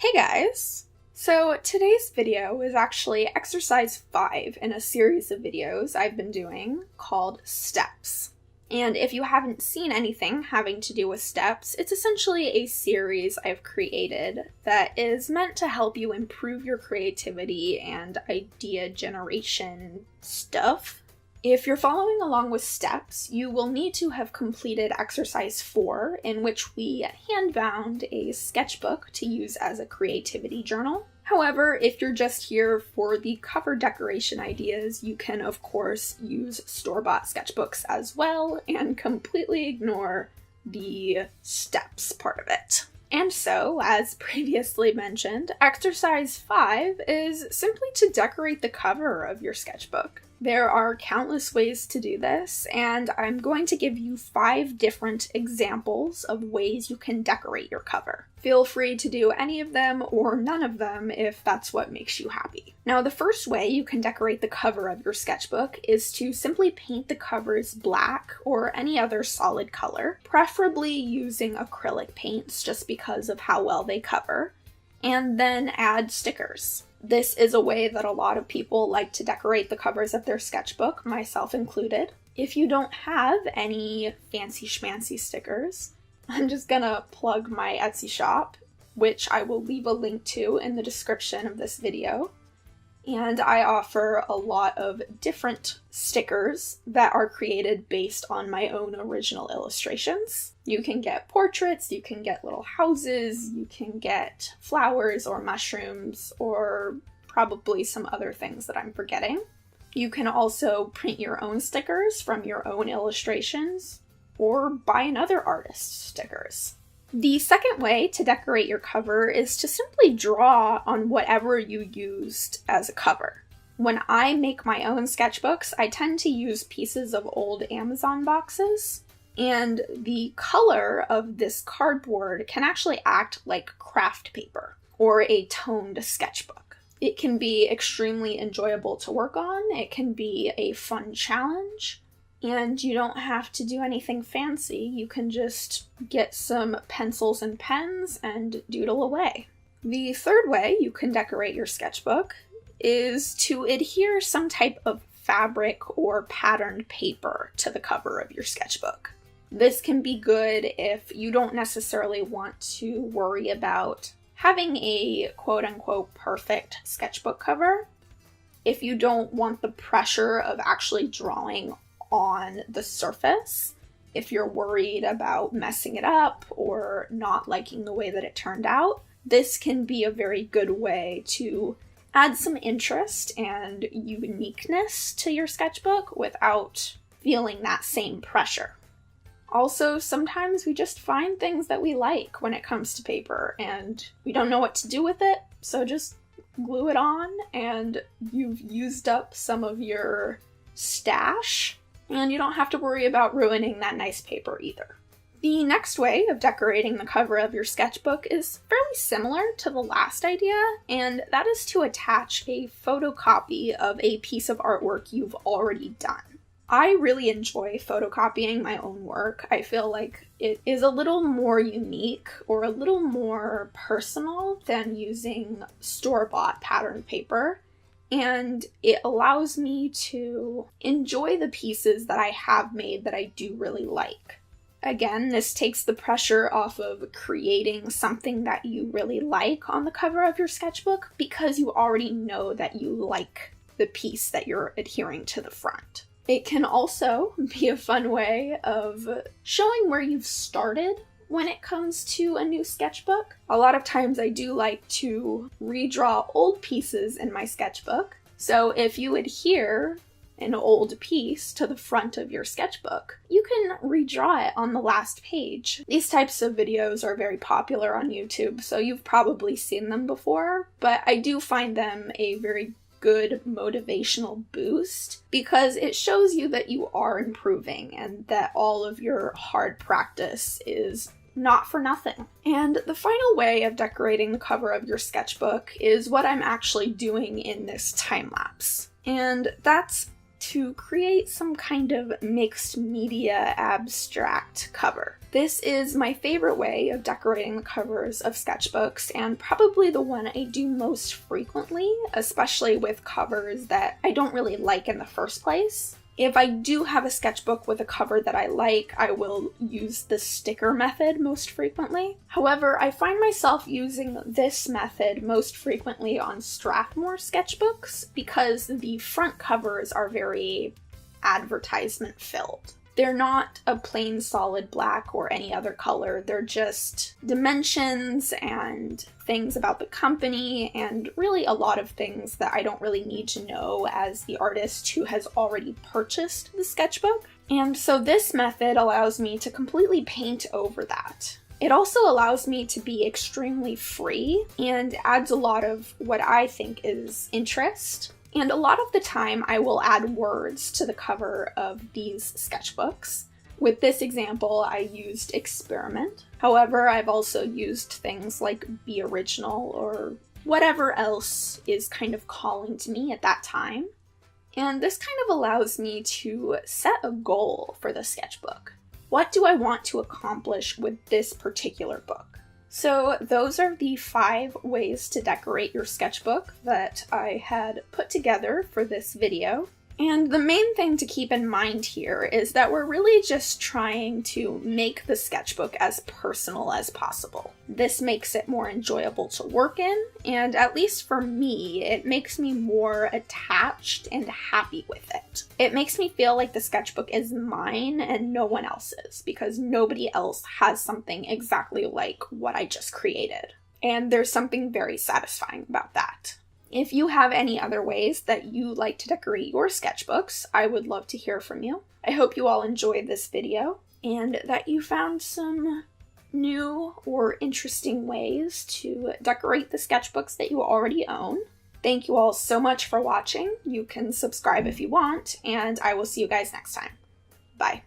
Hey guys! So today's video is actually exercise 5 in a series of videos I've been doing called Steps. And if you haven't seen anything having to do with steps, it's essentially a series I've created that is meant to help you improve your creativity and idea generation stuff. If you're following along with steps, you will need to have completed exercise 4, in which we hand-bound a sketchbook to use as a creativity journal. However, if you're just here for the cover decoration ideas, you can of course use store-bought sketchbooks as well and completely ignore the steps part of it. And so, as previously mentioned, exercise 5 is simply to decorate the cover of your sketchbook. There are countless ways to do this, and I'm going to give you 5 different examples of ways you can decorate your cover. Feel free to do any of them or none of them if that's what makes you happy. Now, the first way you can decorate the cover of your sketchbook is to simply paint the covers black or any other solid color, preferably using acrylic paints just because of how well they cover, and then add stickers. This is a way that a lot of people like to decorate the covers of their sketchbook, myself included. If you don't have any fancy schmancy stickers, I'm just gonna plug my Etsy shop, which I will leave a link to in the description of this video. And I offer a lot of different stickers that are created based on my own original illustrations. You can get portraits, you can get little houses, you can get flowers or mushrooms, or probably some other things that I'm forgetting. You can also print your own stickers from your own illustrations, or buy another artist's stickers. The second way to decorate your cover is to simply draw on whatever you used as a cover. When I make my own sketchbooks, I tend to use pieces of old Amazon boxes, and the color of this cardboard can actually act like craft paper or a toned sketchbook. It can be extremely enjoyable to work on, it can be a fun challenge, and you don't have to do anything fancy. You can just get some pencils and pens and doodle away. The third way you can decorate your sketchbook is to adhere some type of fabric or patterned paper to the cover of your sketchbook. This can be good if you don't necessarily want to worry about having a quote-unquote perfect sketchbook cover. If you don't want the pressure of actually drawing on the surface, if you're worried about messing it up or not liking the way that it turned out, this can be a very good way to add some interest and uniqueness to your sketchbook without feeling that same pressure. Also, sometimes we just find things that we like when it comes to paper and we don't know what to do with it, so just glue it on and you've used up some of your stash. And you don't have to worry about ruining that nice paper either. The next way of decorating the cover of your sketchbook is fairly similar to the last idea, and that is to attach a photocopy of a piece of artwork you've already done. I really enjoy photocopying my own work. I feel like it is a little more unique or a little more personal than using store-bought patterned paper. And it allows me to enjoy the pieces that I have made that I do really like. Again, this takes the pressure off of creating something that you really like on the cover of your sketchbook because you already know that you like the piece that you're adhering to the front. It can also be a fun way of showing where you've started when it comes to a new sketchbook. A lot of times I do like to redraw old pieces in my sketchbook. So if you adhere an old piece to the front of your sketchbook, you can redraw it on the last page. These types of videos are very popular on YouTube, so you've probably seen them before, but I do find them a very good motivational boost because it shows you that you are improving and that all of your hard practice is not for nothing. And the final way of decorating the cover of your sketchbook is what I'm actually doing in this time lapse. And that's to create some kind of mixed media abstract cover. This is my favorite way of decorating the covers of sketchbooks, and probably the one I do most frequently, especially with covers that I don't really like in the first place. If I do have a sketchbook with a cover that I like, I will use the sticker method most frequently. However, I find myself using this method most frequently on Strathmore sketchbooks because the front covers are very advertisement filled. They're not a plain solid black or any other color. They're just dimensions and things about the company and really a lot of things that I don't really need to know as the artist who has already purchased the sketchbook. And so this method allows me to completely paint over that. It also allows me to be extremely free and adds a lot of what I think is interest. And a lot of the time I will add words to the cover of these sketchbooks. With this example, I used experiment. However, I've also used things like be original or whatever else is kind of calling to me at that time. And this kind of allows me to set a goal for the sketchbook. What do I want to accomplish with this particular book? So those are the 5 ways to decorate your sketchbook that I had put together for this video. And the main thing to keep in mind here is that we're really just trying to make the sketchbook as personal as possible. This makes it more enjoyable to work in, and at least for me, it makes me more attached and happy with it. It makes me feel like the sketchbook is mine and no one else's, because nobody else has something exactly like what I just created. And there's something very satisfying about that. If you have any other ways that you like to decorate your sketchbooks, I would love to hear from you. I hope you all enjoyed this video and that you found some new or interesting ways to decorate the sketchbooks that you already own. Thank you all so much for watching. You can subscribe if you want, and I will see you guys next time. Bye.